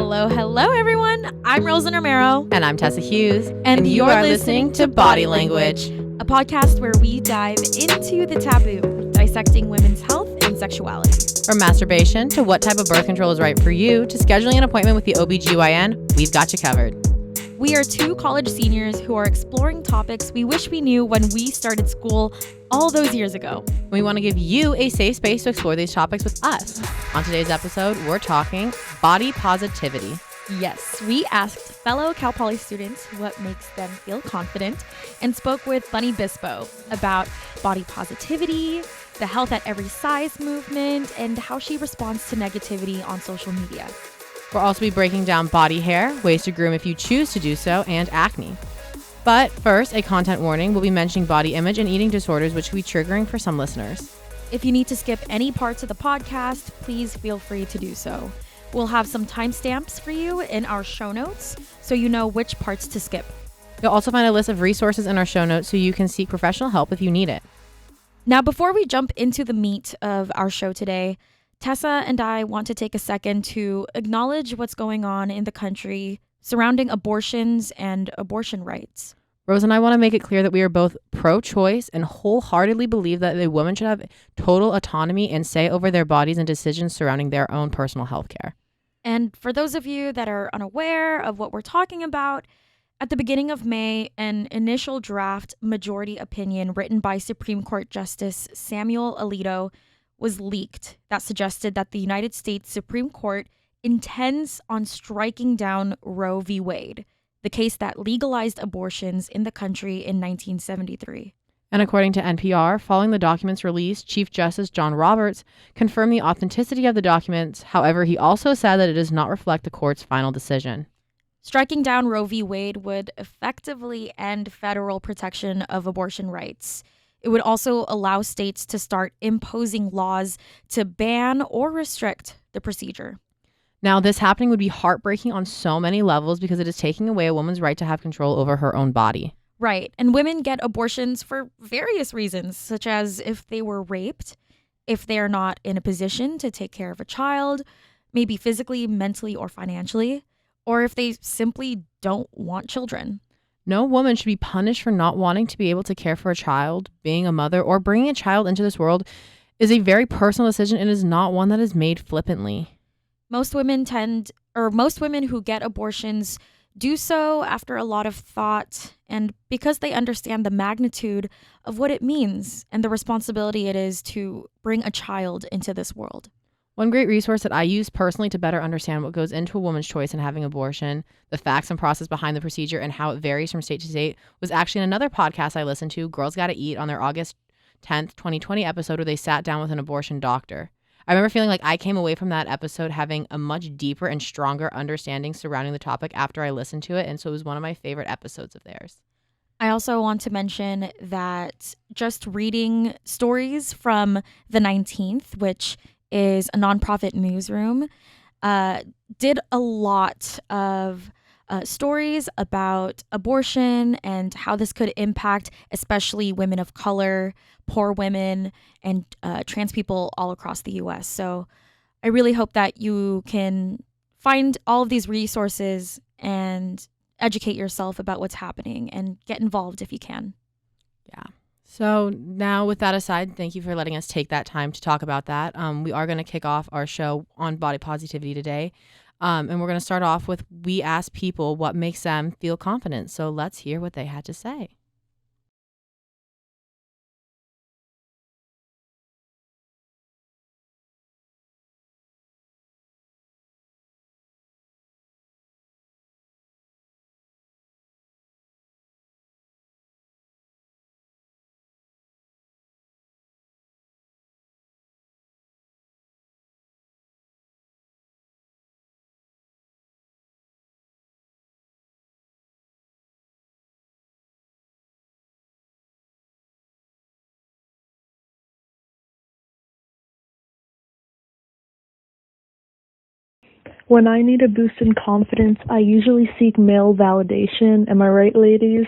Hello, everyone. I'm Rosa Romero. And I'm Tessa Hughes. And you're listening to Body Language, a podcast where we dive into the taboo, dissecting women's health and sexuality. From masturbation to what type of birth control is right for you to scheduling an appointment with the OBGYN, we've got you covered. We are two college seniors who are exploring topics we wish we knew when we started school all those years ago. We want to give you a safe space to explore these topics with us. On today's episode, we're talking body positivity. Yes, we asked fellow Cal Poly students what makes them feel confident and spoke with Bunny Bispo about body positivity, the health at every size movement, and how she responds to negativity on social media. We'll also be breaking down body hair, ways to groom if you choose to do so, and acne. But first, a content warning. We'll be mentioning body image and eating disorders, which will be triggering for some listeners. If you need to skip any parts of the podcast, please feel free to do so. We'll have some timestamps for you in our show notes so you know which parts to skip. You'll also find a list of resources in our show notes so you can seek professional help if you need it. Now, before we jump into the meat of our show today, Tessa and I want to take a second to acknowledge what's going on in the country surrounding abortions and abortion rights. Rose and I want to make it clear that we are both pro-choice and wholeheartedly believe that a woman should have total autonomy and say over their bodies and decisions surrounding their own personal health care. And for those of you that are unaware of what we're talking about, at the beginning of May, an initial draft majority opinion written by Supreme Court Justice Samuel Alito was leaked that suggested that the United States Supreme Court intends on striking down Roe v. Wade, the case that legalized abortions in the country in 1973. And according to NPR, following the document's release, Chief Justice John Roberts confirmed the authenticity of the documents. However, he also said that it does not reflect the court's final decision. Striking down Roe v. Wade would effectively end federal protection of abortion rights. It would also allow states to start imposing laws to ban or restrict the procedure. Now, this happening would be heartbreaking on so many levels because it is taking away a woman's right to have control over her own body. Right. And women get abortions for various reasons, such as if they were raped, if they are not in a position to take care of a child, maybe physically, mentally, or financially, or if they simply don't want children. No woman should be punished for not wanting to be able to care for a child. Being a mother or bringing a child into this world is a very personal decision and is not one that is made flippantly. Most women who get abortions do so after a lot of thought and because they understand the magnitude of what it means and the responsibility it is to bring a child into this world. One great resource that I use personally to better understand what goes into a woman's choice in having abortion, the facts and process behind the procedure, and how it varies from state to state was actually in another podcast I listened to, Girls Gotta Eat, on their August 10th, 2020 episode where they sat down with an abortion doctor. I remember feeling like I came away from that episode having a much deeper and stronger understanding surrounding the topic after I listened to it, and so it was one of my favorite episodes of theirs. I also want to mention that just reading stories from the 19th, which is a nonprofit newsroom, did a lot of stories about abortion and how this could impact especially women of color, poor women, and trans people all across the U.S. So I really hope that you can find all of these resources and educate yourself about what's happening and get involved if you can. Yeah. So now with that aside, thank you for letting us take that time to talk about that. We are going to kick off our show on body positivity today. And we're going to start off with we asked people what makes them feel confident. So let's hear what they had to say. When I need a boost in confidence, I usually seek male validation. Am I right, ladies?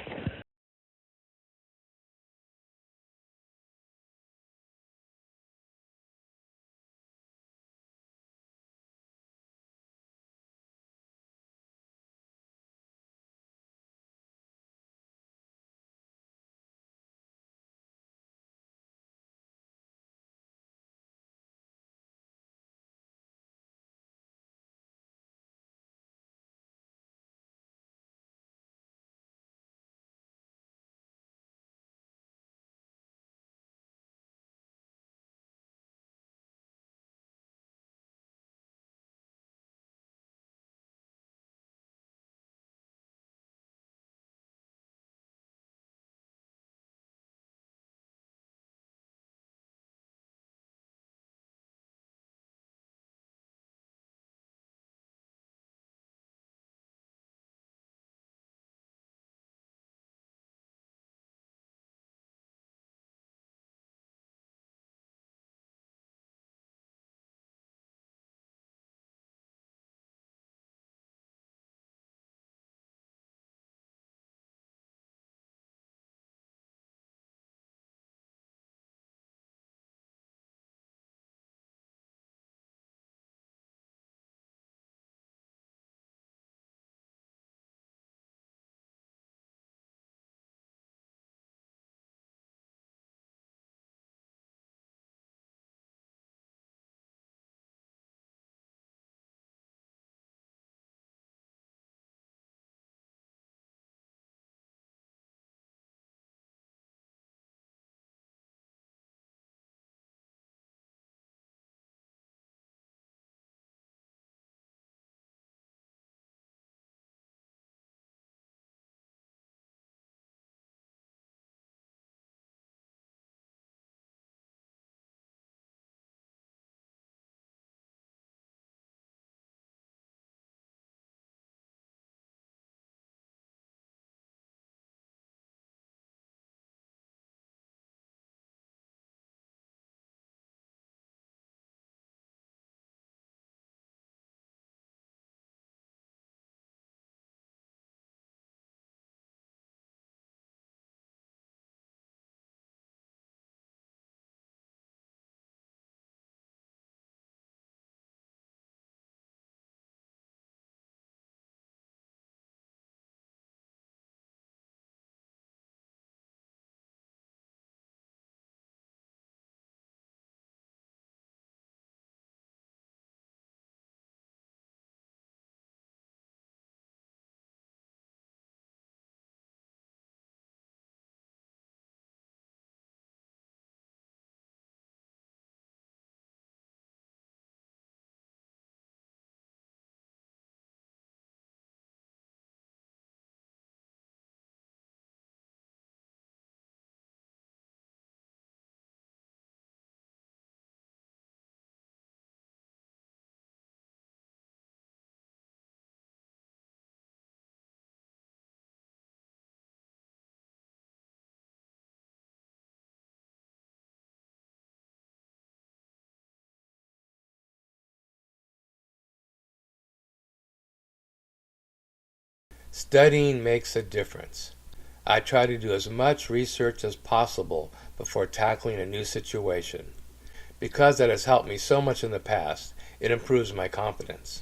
Studying makes a difference. I try to do as much research as possible before tackling a new situation. Because that has helped me so much in the past, it improves my confidence.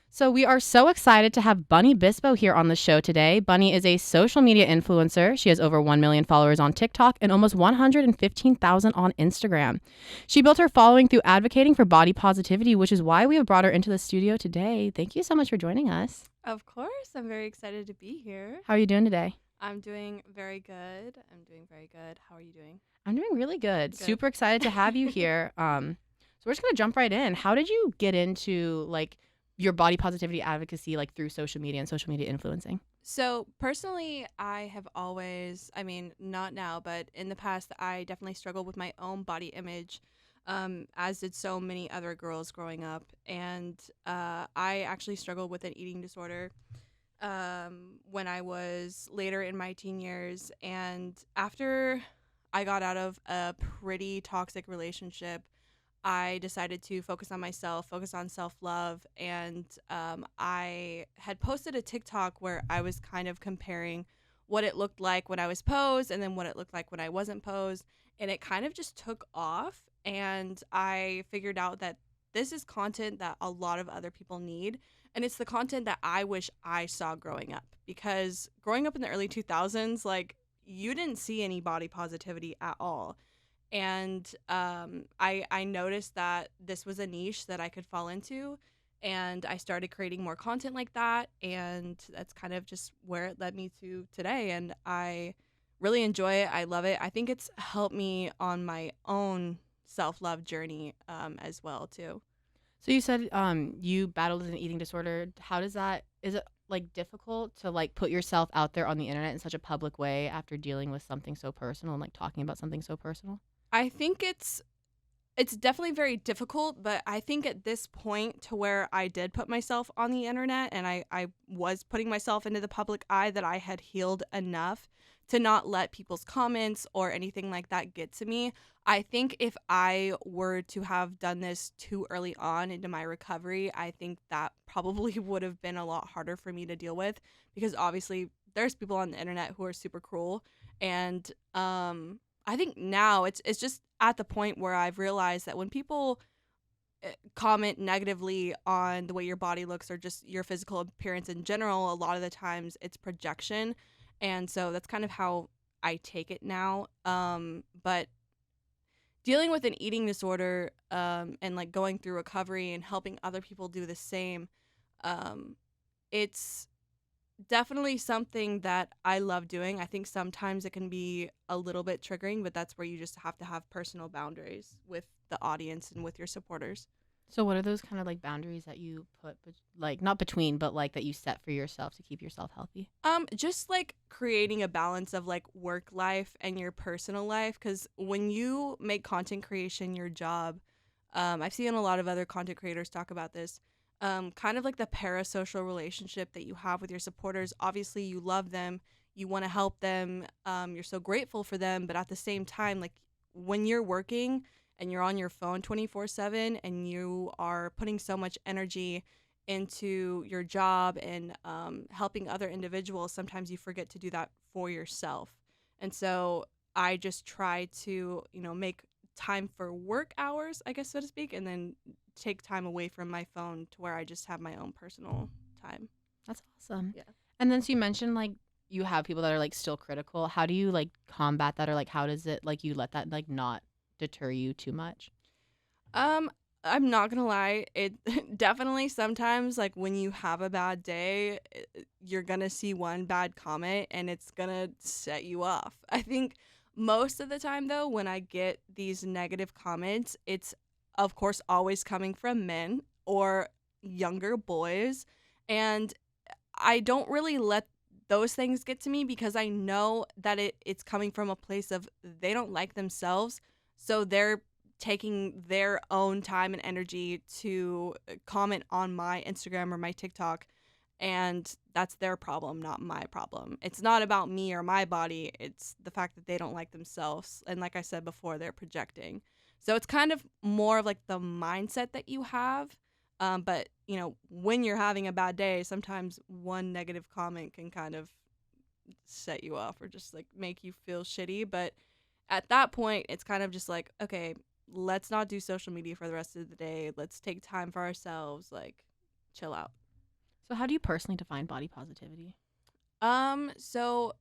So we are so excited to have Bunny Bispo here on the show today. Bunny is a social media influencer. She has over 1 million followers on TikTok and almost 115,000 on Instagram. She built her following through advocating for body positivity, which is why we have brought her into the studio today. Thank you so much for joining us. Of course. I'm very excited to be here. How are you doing today? I'm doing very good. How are you doing? I'm doing really good. Good. Super excited to have you here. So we're just going to jump right in. How did you get into your body positivity advocacy through social media and social media influencing? So personally, I have always, not now, but in the past, I definitely struggled with my own body image, as did so many other girls growing up. And I actually struggled with an eating disorder when I was later in my teen years. And after I got out of a pretty toxic relationship, I decided to focus on myself, focus on self-love, and I had posted a TikTok where I was kind of comparing what it looked like when I was posed and then what it looked like when I wasn't posed, and it kind of just took off, and I figured out that this is content that a lot of other people need, and it's the content that I wish I saw growing up, because growing up in the early 2000s, you didn't see any body positivity at all. And I noticed that this was a niche that I could fall into, and I started creating more content like that, and that's kind of just where it led me to today, and I really enjoy it. I love it. I think it's helped me on my own self-love journey as well too. So you said you battled an eating disorder. How does that, is it difficult to put yourself out there on the internet in such a public way after dealing with something so personal and talking about something so personal? I think it's definitely very difficult, but I think at this point to where I did put myself on the internet and I was putting myself into the public eye, that I had healed enough to not let people's comments or anything like that get to me. I think if I were to have done this too early on into my recovery, I think that probably would have been a lot harder for me to deal with, because obviously there's people on the internet who are super cruel, and I think now it's just at the point where I've realized that when people comment negatively on the way your body looks or just your physical appearance in general, a lot of the times it's projection. And so that's kind of how I take it now. But dealing with an eating disorder and going through recovery and helping other people do the same, it's definitely something that I love doing. I think sometimes it can be a little bit triggering, but that's where you just have to have personal boundaries with the audience and with your supporters. So what are those kind of boundaries that you put, not between, but that you set for yourself to keep yourself healthy? Just creating a balance of work life and your personal life, because when you make content creation your job, I've seen a lot of other content creators talk about this, kind of the parasocial relationship that you have with your supporters. Obviously, you love them, you want to help them, you're so grateful for them, but at the same time, when you're working and you're on your phone 24/7 and you are putting so much energy into your job and helping other individuals, sometimes you forget to do that for yourself. And so I just try to, make time for work hours, I guess, so to speak, and then take time away from my phone to where I just have my own personal time. That's awesome. Yeah. And then so you mentioned you have people that are still critical. How do you combat that, or how does it you let that not deter you too much? I'm not gonna lie, it definitely sometimes when you have a bad day, you're gonna see one bad comment and it's gonna set you off. I think most of the time though, when I get these negative comments, it's of course always coming from men or younger boys, and I don't really let those things get to me because I know that it's coming from a place of they don't like themselves, so they're taking their own time and energy to comment on my Instagram or my TikTok, and that's their problem, not my problem. It's not about me or my body, it's the fact that they don't like themselves, and like I said before, they're projecting. So it's kind of more of like the mindset that you have. But when you're having a bad day, sometimes one negative comment can kind of set you off or just like make you feel shitty. But at that point, it's kind of just like, okay, let's not do social media for the rest of the day. Let's take time for ourselves. Like, chill out. So how do you personally define body positivity? So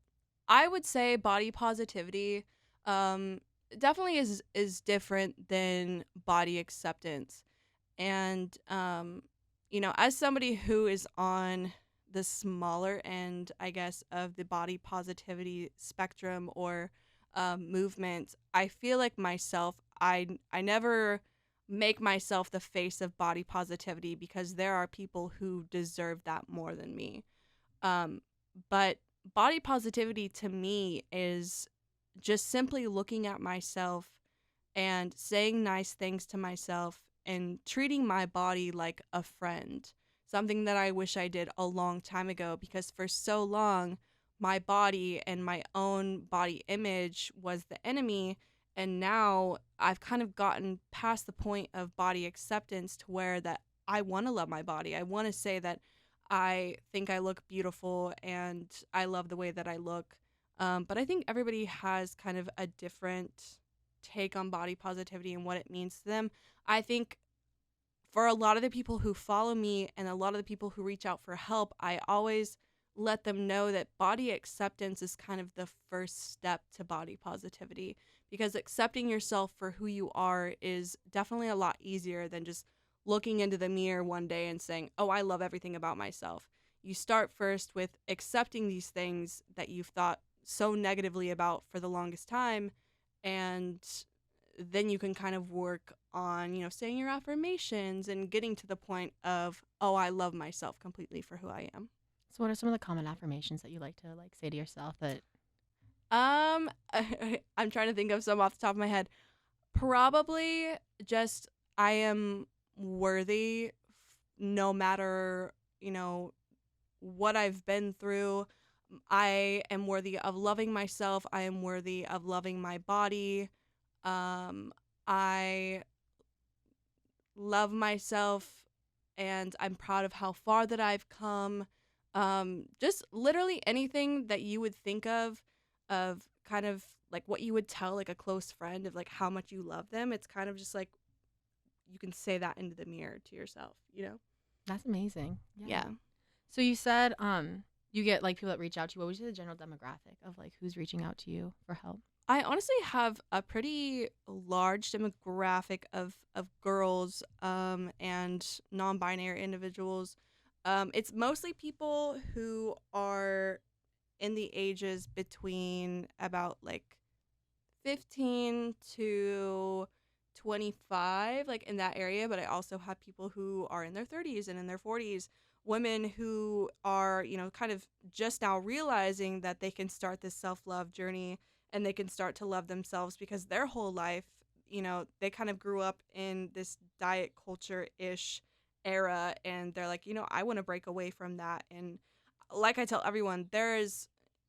I would say body positivity, definitely is different than body acceptance. And as somebody who is on the smaller end, I guess, of the body positivity spectrum or movement, I feel like myself, I never make myself the face of body positivity because there are people who deserve that more than me. But body positivity to me is just simply looking at myself and saying nice things to myself and treating my body like a friend. Something that I wish I did a long time ago because for so long, my body and my own body image was the enemy. And now I've kind of gotten past the point of body acceptance to where that I want to love my body. I want to say that I think I look beautiful and I love the way that I look. But I think everybody has kind of a different take on body positivity and what it means to them. I think for a lot of the people who follow me and a lot of the people who reach out for help, I always let them know that body acceptance is kind of the first step to body positivity because accepting yourself for who you are is definitely a lot easier than just looking into the mirror one day and saying, oh, I love everything about myself. You start first with accepting these things that you've thought so negatively about for the longest time, and then you can kind of work on, saying your affirmations and getting to the point of, oh, I love myself completely for who I am. So what are some of the common affirmations that you like to say to yourself that I'm trying to think of some off the top of my head. Probably just I am worthy no matter, what I've been through. I am worthy of loving myself. I am worthy of loving my body. I love myself and I'm proud of how far that I've come. Just literally anything that you would think of kind of like what you would tell like a close friend of like how much you love them. It's kind of just like you can say that into the mirror to yourself, That's amazing. Yeah. So you said you get like people that reach out to you. What would you say the general demographic of like who's reaching out to you for help? I honestly have a pretty large demographic of girls and non-binary individuals. It's mostly people who are in the ages between about like 15 to 25, like in that area. But I also have people who are in their 30s and in their 40s, women who are, kind of just now realizing that they can start this self-love journey and they can start to love themselves because their whole life, they kind of grew up in this diet culture-ish era and they're like, I want to break away from that. And like I tell everyone, there is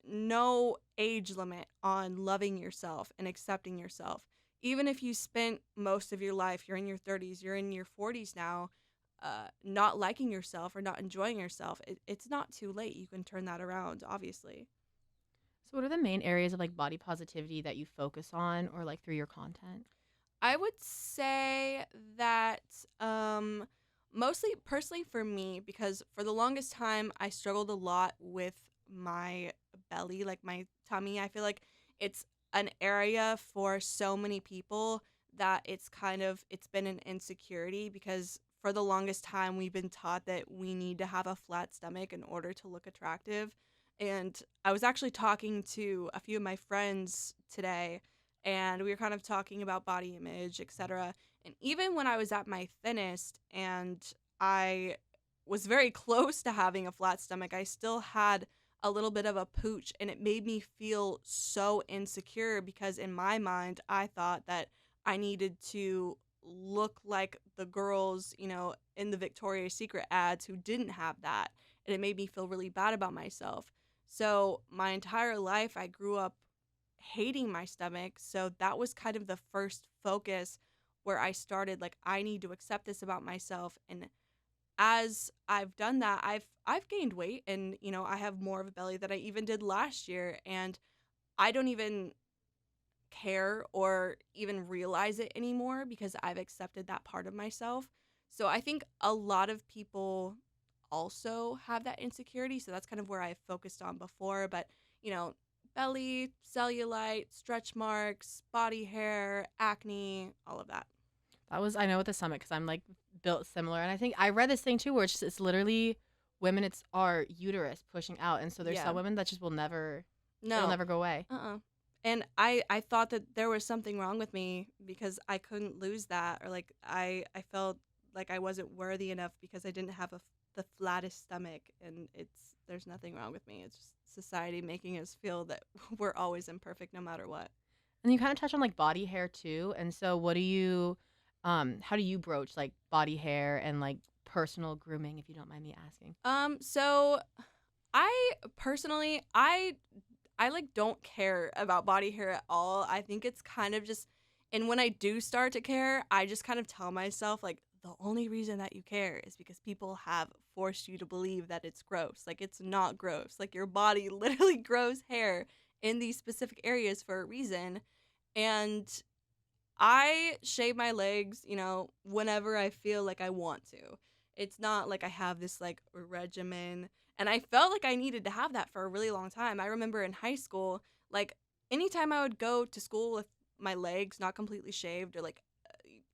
no age limit on loving yourself and accepting yourself. Even if you spent most of your life, you're in your 30s, you're in your 40s now, not liking yourself or not enjoying yourself, it's not too late. You can turn that around, obviously. So what are the main areas of like body positivity that you focus on or like through your content? I would say that mostly personally for me, because for the longest time I struggled a lot with my belly, like my tummy. I feel like it's an area for so many people that it's been an insecurity because for the longest time we've been taught that we need to have a flat stomach in order to look attractive. And I was actually talking to a few of my friends today and we were kind of talking about body image, etc. And even when I was at my thinnest and I was very close to having a flat stomach, I still had a little bit of a pooch, and it made me feel so insecure because in my mind, I thought that I needed to look like the girls, in the Victoria's Secret ads who didn't have that. And it made me feel really bad about myself. So my entire life, I grew up hating my stomach. So that was kind of the first focus where I started like I need to accept this about myself. And as I've done that, I've gained weight, and I have more of a belly than I even did last year, and I don't even care or even realize it anymore because I've accepted that part of myself. So I think a lot of people also have that insecurity. So that's kind of where I focused on before. But, belly, cellulite, stretch marks, body hair, acne, all of that. That was, I know, with the stomach, because I'm like built similar. And I think I read this thing too where it's literally women, it's our uterus pushing out. And so there's Yeah. some women that just will never, No. it'll never go away. And I thought that there was something wrong with me because I couldn't lose that, or like I felt like I wasn't worthy enough because I didn't have the flattest stomach, and there's nothing wrong with me. It's just society making us feel that we're always imperfect no matter what. And you kind of touch on like body hair too. And so what do you, how do you broach like body hair and like personal grooming, if you don't mind me asking? So I personally, I like don't care about body hair at all. I think it's kind of just, and when I do start to care, I just kind of tell myself like the only reason that you care is because people have forced you to believe that it's gross. Like it's not gross. Like your body literally grows hair in these specific areas for a reason. And I shave my legs, whenever I feel like I want to. It's not like I have this like regimen. And I felt like I needed to have that for a really long time. I remember in high school, like anytime I would go to school with my legs not completely shaved, or like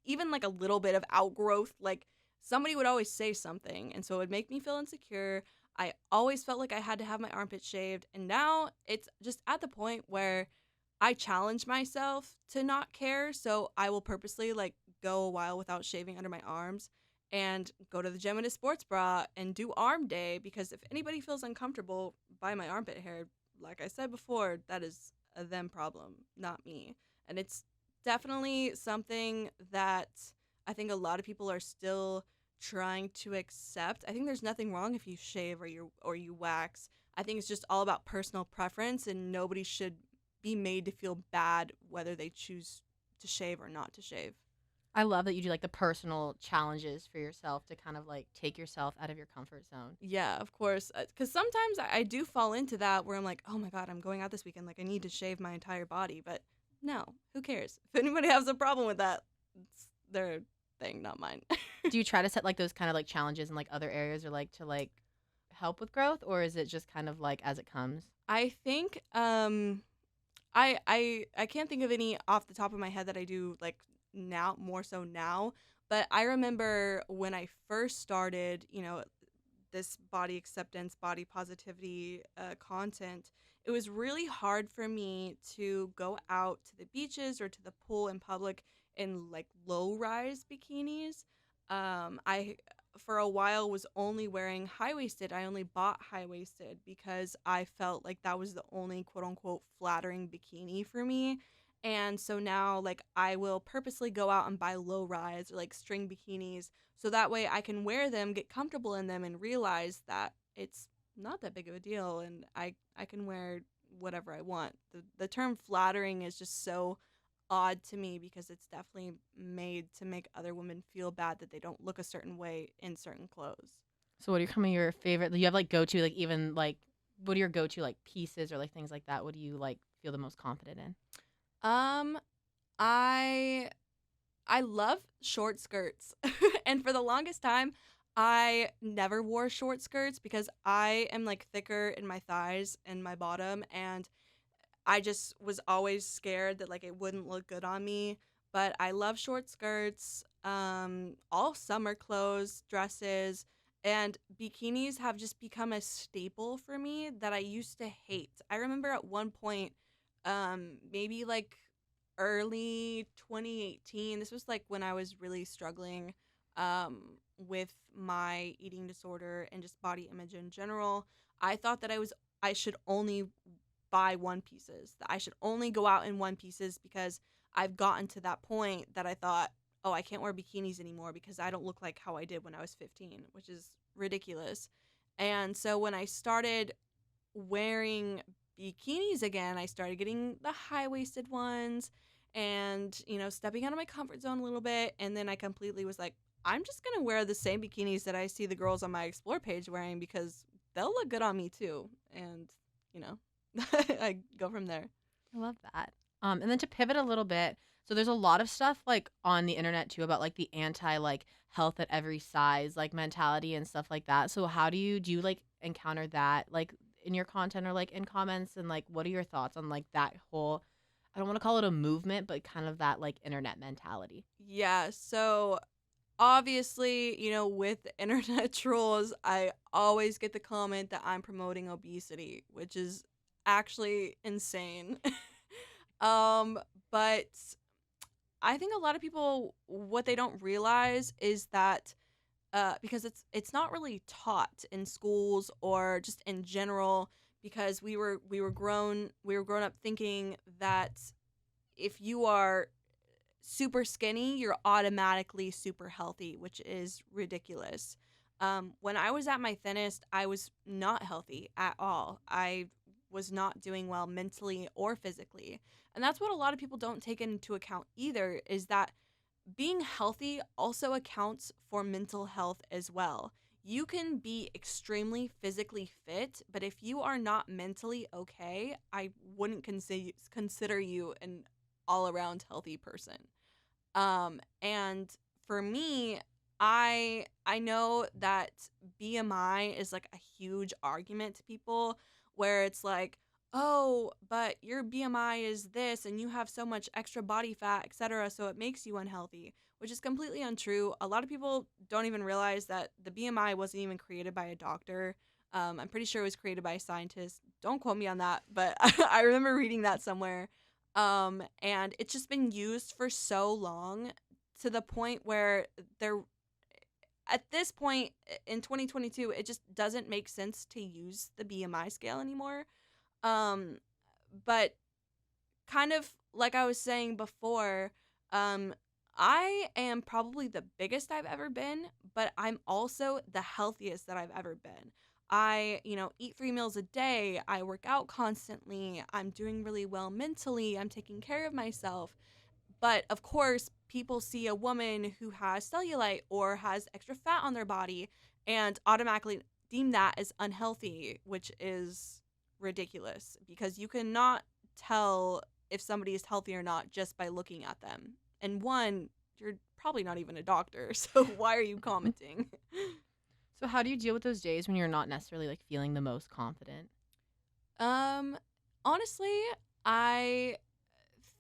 even like a little bit of outgrowth, like somebody would always say something. And so it would make me feel insecure. I always felt like I had to have my armpits shaved. And now it's just at the point where I challenge myself to not care. So I will purposely like go a while without shaving under my arms and go to the gym in a sports bra and do arm day, because if anybody feels uncomfortable by my armpit hair, like I said before, that is a them problem, not me. And it's definitely something that I think a lot of people are still trying to accept. I think there's nothing wrong if you shave or you wax. I think it's just all about personal preference, and nobody should be made to feel bad whether they choose to shave or not to shave. I love that you do like the personal challenges for yourself to kind of like take yourself out of your comfort zone. Yeah, of course. Because sometimes I do fall into that where I'm like, oh my God, I'm going out this weekend. Like, I need to shave my entire body. But no, who cares? If anybody has a problem with that, it's their thing, not mine. Do you try to set like those kind of like challenges in like other areas, or like to like help with growth, or is it just kind of like as it comes? I think I can't think of any off the top of my head that I do like now, more so now. But I remember when I first started, this body acceptance, body positivity content, it was really hard for me to go out to the beaches or to the pool in public in like low rise bikinis. I for a while was only wearing high waisted. I only bought high waisted because I felt like that was the only quote unquote flattering bikini for me. And so now, like, I will purposely go out and buy low rise or like string bikinis so that way I can wear them, get comfortable in them, and realize that it's not that big of a deal, and I can wear whatever I want. The term flattering is just so odd to me because it's definitely made to make other women feel bad that they don't look a certain way in certain clothes. So what are some of your favorite, do you have like go-to, like even like, what are your go-to like pieces or like things like that? What do you like feel the most confident in? I love short skirts. And for the longest time, I never wore short skirts because I am like thicker in my thighs and my bottom, and I just was always scared that like it wouldn't look good on me. But I love short skirts, all summer clothes, dresses, and bikinis have just become a staple for me that I used to hate. I remember at one point, maybe like early 2018, this was like when I was really struggling with my eating disorder and just body image in general. I thought that I should only buy one pieces, that I should only go out in one pieces because I've gotten to that point that I thought, oh, I can't wear bikinis anymore because I don't look like how I did when I was 15, which is ridiculous. And so when I started wearing bikinis again, I started getting the high-waisted ones and, stepping out of my comfort zone a little bit. And then I completely was like, I'm just going to wear the same bikinis that I see the girls on my Explore page wearing because they'll look good on me too. And, I go from there. I love that. And then to pivot a little bit, so there's a lot of stuff like on the internet too about like the anti like health at every size like mentality and stuff like that. So how do you like encounter that like in your content or like in comments, and like what are your thoughts on like that whole, I don't want to call it a movement, but kind of that like internet mentality? Yeah, so obviously, with the internet trolls, I always get the comment that I'm promoting obesity, which is actually insane. But I think a lot of people, what they don't realize is that because it's not really taught in schools or just in general, because we were grown up thinking that if you are super skinny, you're automatically super healthy, which is ridiculous. When I was at my thinnest, I was not healthy at all. I was not doing well mentally or physically. And that's what a lot of people don't take into account either, is that being healthy also accounts for mental health as well. You can be extremely physically fit, but if you are not mentally okay, I wouldn't consider you an all around healthy person. And for me, I know that BMI is like a huge argument to people, where it's like, oh, but your BMI is this and you have so much extra body fat, etc., so it makes you unhealthy, which is completely untrue. A lot of people don't even realize that the BMI wasn't even created by a doctor. I'm pretty sure it was created by a scientist. Don't quote me on that, but I remember reading that somewhere. And it's just been used for so long, to the point where there at this point in 2022, it just doesn't make sense to use the BMI scale anymore. Um, but kind of like I was saying before, um, I am probably the biggest I've ever been, but I'm also the healthiest that I've ever been. I, eat 3 meals a day. I work out constantly. I'm doing really well mentally. I'm taking care of myself. But of course, people see a woman who has cellulite or has extra fat on their body and automatically deem that as unhealthy, which is ridiculous, because you cannot tell if somebody is healthy or not just by looking at them. And one, you're probably not even a doctor, so why are you commenting? So how do you deal with those days when you're not necessarily like feeling the most confident? Um, Honestly, I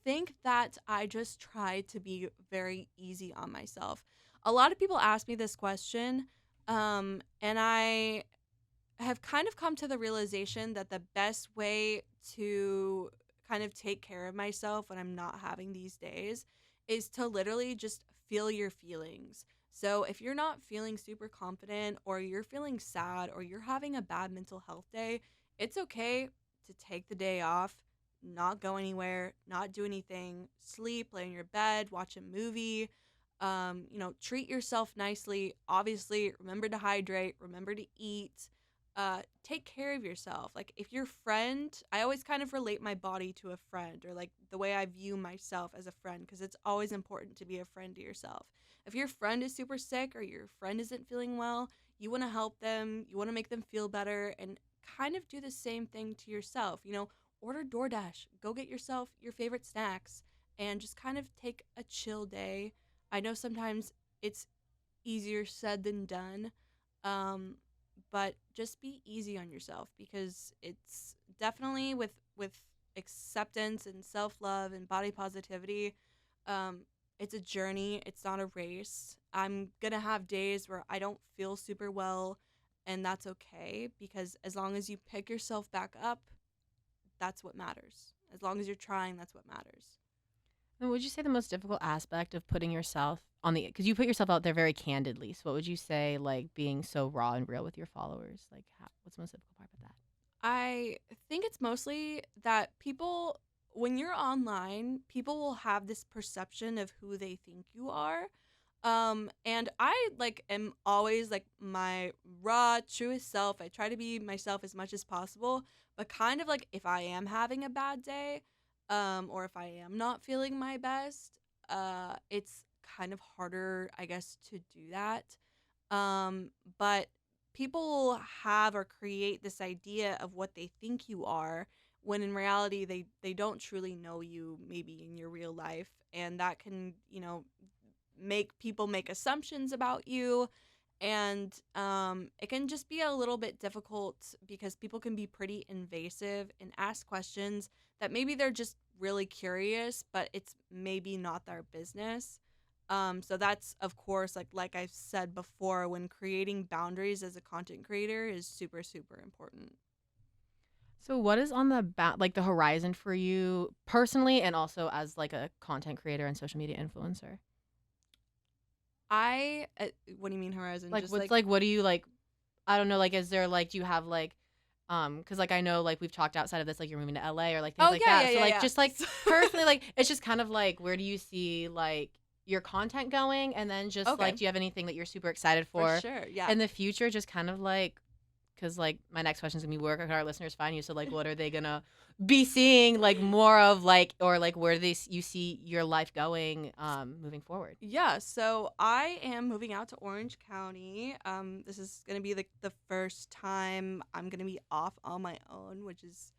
think that I just try to be very easy on myself. A lot of people ask me this question, and I have kind of come to the realization that the best way to kind of take care of myself when I'm not having these days is to literally just feel your feelings. So if you're not feeling super confident, or you're feeling sad, or you're having a bad mental health day, it's okay to take the day off, not go anywhere, not do anything, sleep, lay in your bed, watch a movie, treat yourself nicely. Obviously, remember to hydrate, remember to eat, take care of yourself. Like, if your friend, I always kind of relate my body to a friend, or like the way I view myself as a friend, because it's always important to be a friend to yourself. If your friend is super sick or your friend isn't feeling well, you want to help them, you want to make them feel better, and kind of do the same thing to yourself. Order DoorDash, go get yourself your favorite snacks, and just kind of take a chill day. I know sometimes it's easier said than done, um, but just be easy on yourself, because it's definitely with acceptance and self-love and body positivity. um, it's a journey, it's not a race. I'm gonna have days where I don't feel super well, and that's okay, because as long as you pick yourself back up, that's what matters. As long as you're trying, that's what matters. And would you say the most difficult aspect of putting yourself on the, because you put yourself out there very candidly. So what would you say, like being so raw and real with your followers? Like, what's the most difficult part about that? I think it's mostly that people, when you're online, people will have this perception of who they think you are. And I like am always like my raw, truest self. I try to be myself as much as possible, but kind of like if I am having a bad day, or if I am not feeling my best, it's kind of harder, I guess, to do that. But people have or create this idea of what they think you are when in reality they don't truly know you maybe in your real life, and that can, make people make assumptions about you. And it can just be a little bit difficult because people can be pretty invasive and ask questions that maybe they're just really curious, but it's maybe not their business. So that's, of course, like I've said before, when creating boundaries as a content creator is super, super important. So what is on the like the horizon for you personally and also as like a content creator and social media influencer? What do you mean horizon? Like Just what's like what do you like, I don't know, like is there like do you have like cuz like I know like we've talked outside of this, like you're moving to LA or like things oh like yeah, that. yeah, So yeah, like yeah. just like personally, like it's just kind of like where do you see like your content going, and then just Okay, like do you have anything that you're super excited for for sure, yeah. in the future, just kind of like, because like my next question is gonna be where can our listeners find you, so like what are they gonna be seeing like more of, like, or like where do you see your life going moving forward? Yeah, so I am moving out to Orange County. This is gonna be the first time I'm gonna be off on my own, which is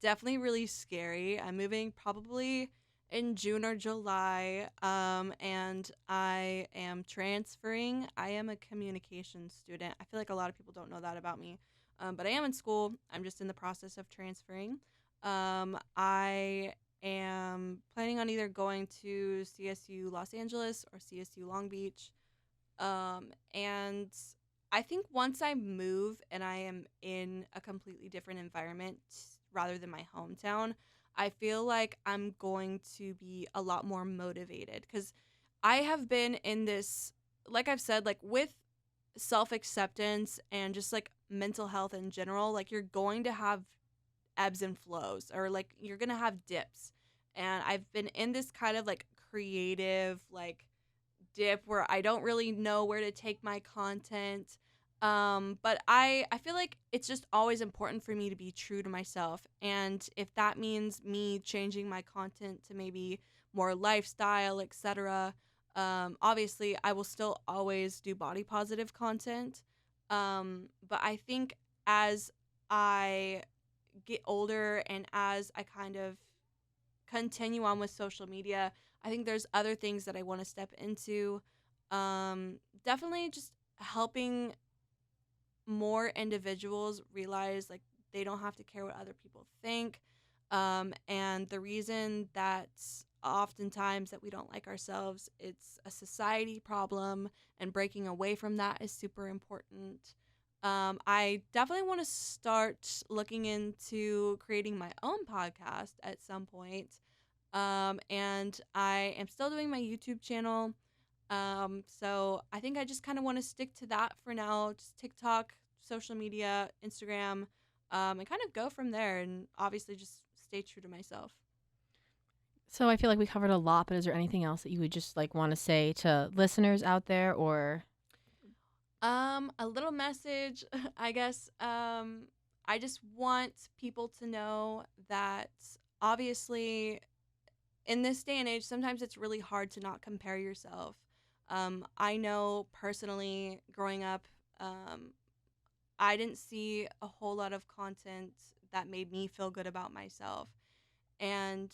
definitely really scary. I'm moving probably in June or July, and I am transferring. I am a communication student. I feel like a lot of people don't know that about me, but I am in school. I'm just in the process of transferring. I am planning on either going to CSU Los Angeles or CSU Long Beach. And I think once I move and I am in a completely different environment rather than my hometown, I feel like I'm going to be a lot more motivated because I have been in this, like I've said, like with self acceptance and just like mental health in general, like you're going to have ebbs and flows, or like you're gonna have dips. And I've been in this kind of like creative like dip where I don't really know where to take my content. But I feel like it's just always important for me to be true to myself, and if that means me changing my content to maybe more lifestyle, etc., obviously I will still always do body positive content. But I think as I get older and as I kind of continue on with social media, I think there's other things that I want to step into. Definitely just helping more individuals realize like they don't have to care what other people think. And the reason that oftentimes that we don't like ourselves, it's a society problem, and breaking away from that is super important. I definitely want to start looking into creating my own podcast at some point. And I am still doing my YouTube channel. So I think I just kind of want to stick to that for now, just TikTok, social media, Instagram, and kind of go from there, and obviously just stay true to myself. So I feel like we covered a lot, but is there anything else that you would just like want to say to listeners out there, or A little message, I guess. I just want people to know that obviously in this day and age, sometimes it's really hard to not compare yourself. I know personally growing up, um, I didn't see a whole lot of content that made me feel good about myself. And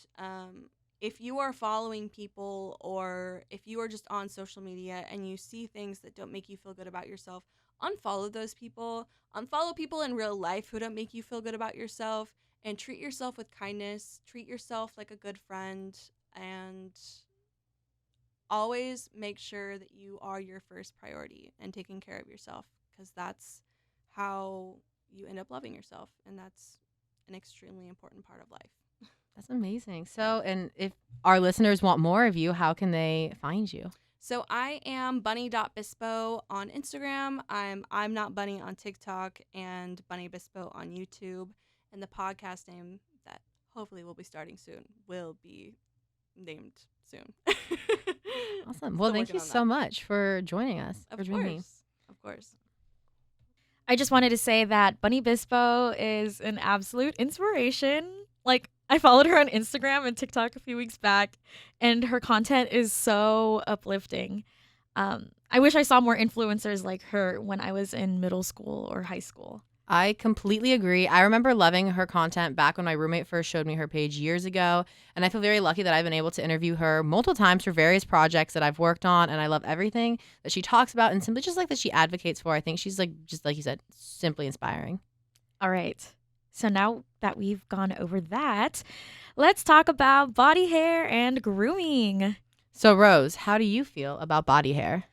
if you are following people, or if you are just on social media and you see things that don't make you feel good about yourself, unfollow those people. Unfollow people in real life who don't make you feel good about yourself, and treat yourself with kindness. Treat yourself like a good friend, and always make sure that you are your first priority and taking care of yourself, because that's how you end up loving yourself, and that's an extremely important part of life. That's amazing. So, and if our listeners want more of you, how can they find you? So I am bunny.bispo on Instagram. I'm not bunny on TikTok, and Bunny Bispo on YouTube. And the podcast name that hopefully will be starting soon will be named soon. Awesome. Well, Still thank working you on so that. much for joining us. Of for joining me. course. Of course. I just wanted to say that Bunny Bispo is an absolute inspiration. Like, I followed her on Instagram and TikTok a few weeks back, and her content is so uplifting. I wish I saw more influencers like her when I was in middle school or high school. I completely agree. I remember loving her content back when my roommate first showed me her page years ago. And I feel very lucky that I've been able to interview her multiple times for various projects that I've worked on. And I love everything that she talks about and simply just like that she advocates for. I think she's like, just like you said, simply inspiring. All right. So now that we've gone over that, let's talk about body hair and grooming. So, Rose, how do you feel about body hair?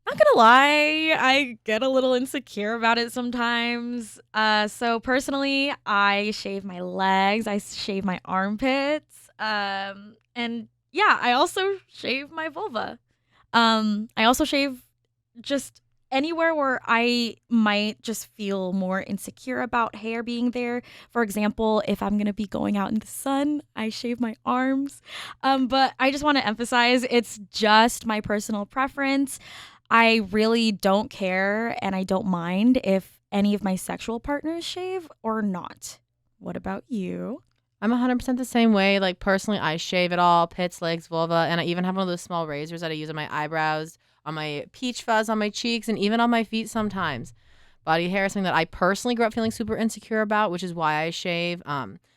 Not gonna lie, I get a little insecure about it sometimes. So personally, I shave my legs, I shave my armpits, and yeah, I also shave my vulva. I also shave just anywhere where I might just feel more insecure about hair being there. For example, if I'm gonna be going out in the sun, I shave my arms. But I just want to emphasize it's just my personal preference. I really don't care and I don't mind if any of my sexual partners shave or not. What about you? I'm 100% the same way. Like, personally, I shave it all, pits, legs, vulva, and I even have one of those small razors that I use on my eyebrows, on my peach fuzz, on my cheeks, and even on my feet sometimes. Body hair is something that I personally grew up feeling super insecure about, which is why I shave.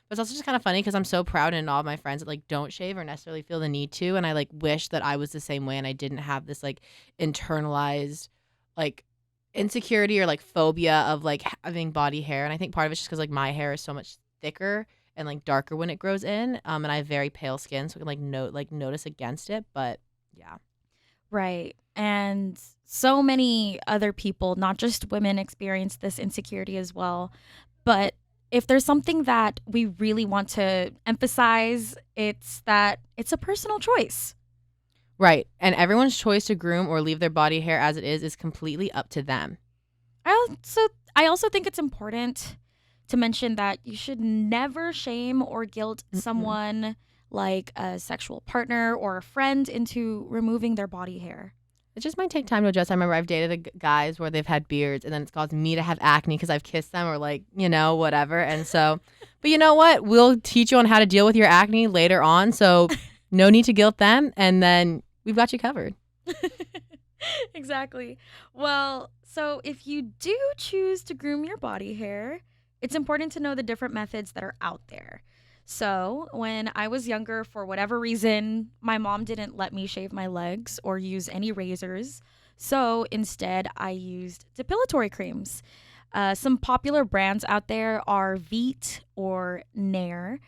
But it's also just kind of funny because I'm so proud in all of my friends that like don't shave or necessarily feel the need to, and I like wish that I was the same way and I didn't have this like internalized like insecurity or like phobia of like having body hair. And I think part of it's just because like my hair is so much thicker and like darker when it grows in, and I have very pale skin, so I can like notice against it. But yeah. Right. And so many other people, not just women, experience this insecurity as well. But if there's something that we really want to emphasize, it's that it's a personal choice. Right. And everyone's choice to groom or leave their body hair as it is completely up to them. I also think it's important to mention that you should never shame or guilt someone like a sexual partner or a friend into removing their body hair. It just might take time to adjust. I remember I've dated guys where they've had beards and then it's caused me to have acne because I've kissed them or like, whatever. And so, but you know what? We'll teach you on how to deal with your acne later on. So no need to guilt them. And then we've got you covered. Exactly. Well, so if you do choose to groom your body hair, it's important to know the different methods that are out there. So when I was younger, for whatever reason, my mom didn't let me shave my legs or use any razors. So instead, I used depilatory creams. Some popular brands out there are Veet or Nair.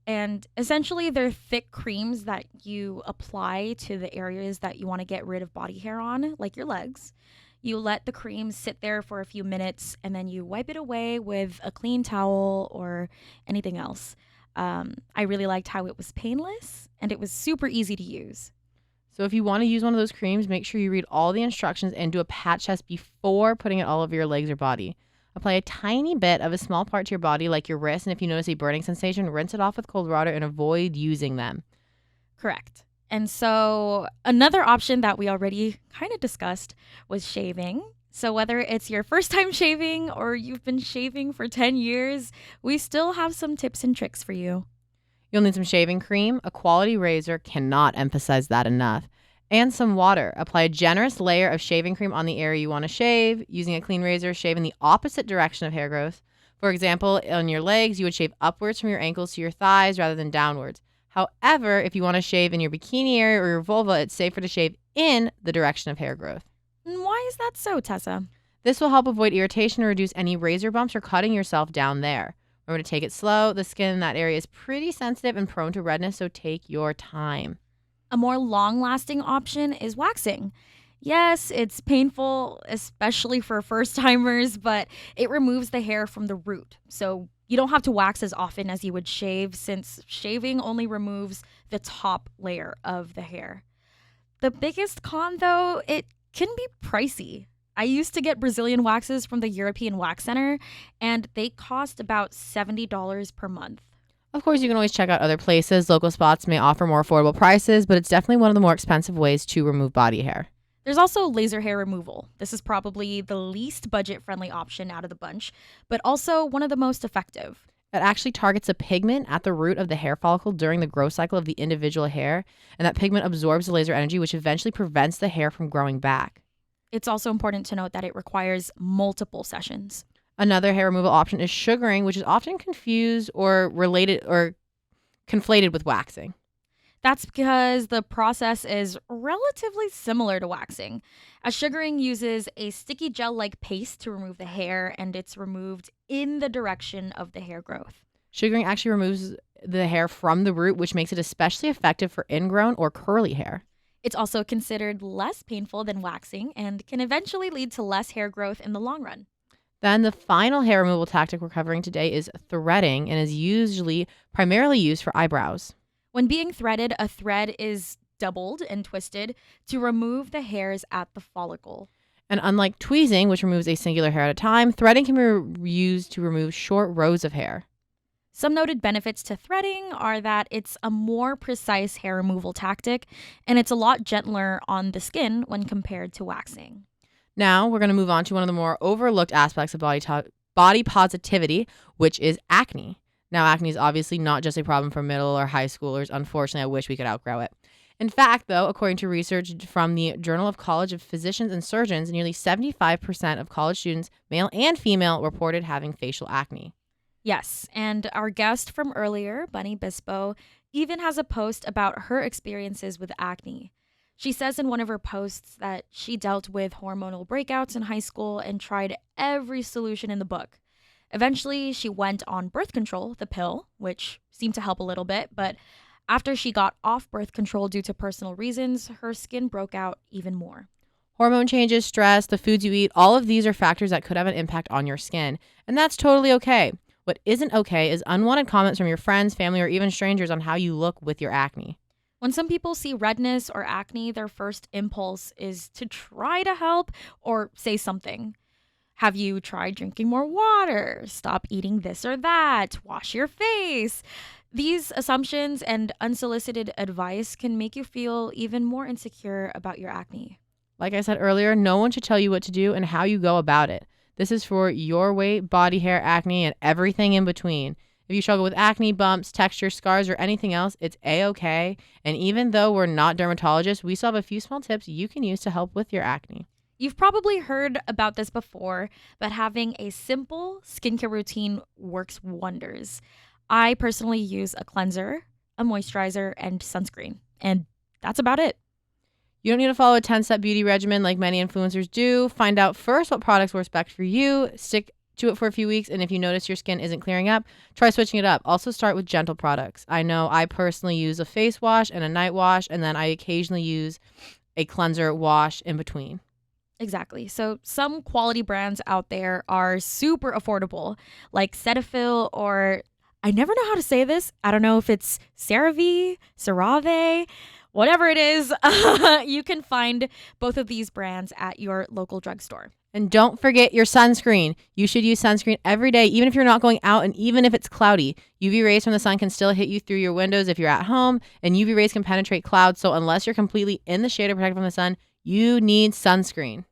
And essentially, they're thick creams that you apply to the areas that you want to get rid of body hair on, like your legs. You let the cream sit there for a few minutes, and then you wipe it away with a clean towel or anything else. I really liked how it was painless and it was super easy to use. So if you want to use one of those creams, make sure you read all the instructions and do a patch test before putting it all over your legs or body. Apply a tiny bit of a small part to your body, like your wrist, and if you notice a burning sensation, rinse it off with cold water and avoid using them. Correct. And so another option that we already kind of discussed was shaving. So whether it's your first time shaving or you've been shaving for 10 years, we still have some tips and tricks for you. You'll need some shaving cream, a quality razor, cannot emphasize that enough, and some water. Apply a generous layer of shaving cream on the area you want to shave. Using a clean razor, shave in the opposite direction of hair growth. For example, on your legs, you would shave upwards from your ankles to your thighs rather than downwards. However, if you want to shave in your bikini area or your vulva, it's safer to shave in the direction of hair growth. Why is that so, Tessa? This will help avoid irritation or reduce any razor bumps or cutting yourself down there. Remember to take it slow. The skin in that area is pretty sensitive and prone to redness, so take your time. A more long-lasting option is waxing. Yes, it's painful, especially for first-timers, but it removes the hair from the root. So You don't have to wax as often as you would shave, since shaving only removes the top layer of the hair. The biggest con, though, it can be pricey. I used to get Brazilian waxes from the European Wax Center, and they cost about $70 per month. Of course, you can always check out other places. Local spots may offer more affordable prices, but it's definitely one of the more expensive ways to remove body hair. There's also laser hair removal. This is probably the least budget-friendly option out of the bunch, but also one of the most effective. It actually targets a pigment at the root of the hair follicle during the growth cycle of the individual hair, and that pigment absorbs the laser energy, which eventually prevents the hair from growing back. It's also important to note that it requires multiple sessions. Another hair removal option is sugaring, which is often confused or related or conflated with waxing. That's because the process is relatively similar to waxing, as sugaring uses a sticky gel-like paste to remove the hair, and it's removed in the direction of the hair growth. Sugaring actually removes the hair from the root, which makes it especially effective for ingrown or curly hair. It's also considered less painful than waxing and can eventually lead to less hair growth in the long run. Then the final hair removal tactic we're covering today is threading, and is usually primarily used for eyebrows. When being threaded, a thread is doubled and twisted to remove the hairs at the follicle. And unlike tweezing, which removes a singular hair at a time, threading can be used to remove short rows of hair. Some noted benefits to threading are that it's a more precise hair removal tactic, and it's a lot gentler on the skin when compared to waxing. Now we're going to move on to one of the more overlooked aspects of body positivity, which is acne. Now, acne is obviously not just a problem for middle or high schoolers. Unfortunately, I wish we could outgrow it. In fact, though, according to research from the Journal of College of Physicians and Surgeons, nearly 75% of college students, male and female, reported having facial acne. Yes, and our guest from earlier, Bunny Bispo, even has a post about her experiences with acne. She says in one of her posts that she dealt with hormonal breakouts in high school and tried every solution in the book. Eventually, she went on birth control, the pill, which seemed to help a little bit, but after she got off birth control due to personal reasons, her skin broke out even more. Hormone changes, stress, the foods you eat, all of these are factors that could have an impact on your skin, and that's totally okay. What isn't okay is unwanted comments from your friends, family, or even strangers on how you look with your acne. When some people see redness or acne, their first impulse is to try to help or say something. Have you tried drinking more water? Stop eating this or that. Wash your face. These assumptions and unsolicited advice can make you feel even more insecure about your acne. Like I said earlier, no one should tell you what to do and how you go about it. This is for your weight, body hair, acne, and everything in between. If you struggle with acne, bumps, texture, scars, or anything else, it's A-okay. And even though we're not dermatologists, we still have a few small tips you can use to help with your acne. You've probably heard about this before, but having a simple skincare routine works wonders. I personally use a cleanser, a moisturizer, and sunscreen, and that's about it. You don't need to follow a 10-step beauty regimen like many influencers do. Find out first what products work best for you, stick to it for a few weeks, and if you notice your skin isn't clearing up, try switching it up. Also start with gentle products. I know I personally use a face wash and a night wash, and then I occasionally use a cleanser wash in between. Exactly. So some quality brands out there are super affordable, like Cetaphil, or I never know how to say this. I don't know if it's CeraVe, CeraVe, whatever it is. You can find both of these brands at your local drugstore. And don't forget your sunscreen. You should use sunscreen every day, even if you're not going out and even if it's cloudy. UV rays from the sun can still hit you through your windows if you're at home, and UV rays can penetrate clouds. So unless you're completely in the shade or protected from the sun, you need sunscreen.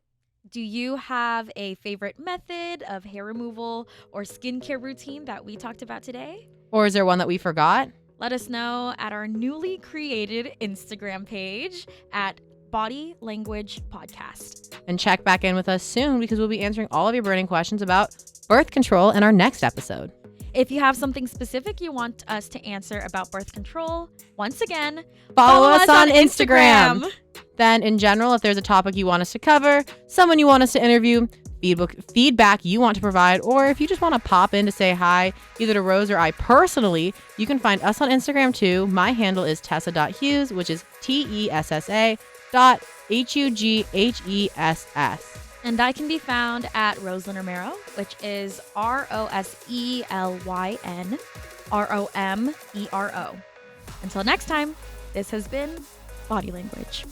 Do you have a favorite method of hair removal or skincare routine that we talked about today? Or is there one that we forgot? Let us know at our newly created Instagram page at Body Language Podcast. And check back in with us soon because we'll be answering all of your burning questions about birth control in our next episode. If you have something specific you want us to answer about birth control, once again, follow us on Instagram. Then, in general, if there's a topic you want us to cover, someone you want us to interview, feedback you want to provide, or if you just want to pop in to say hi, either to Rose or I personally, you can find us on Instagram too. My handle is Tessa.Hughes, which is TESSA.HUGHESS. And I can be found at Roselyn Romero, which is ROSELYN ROMERO. Until next time, this has been Body Language.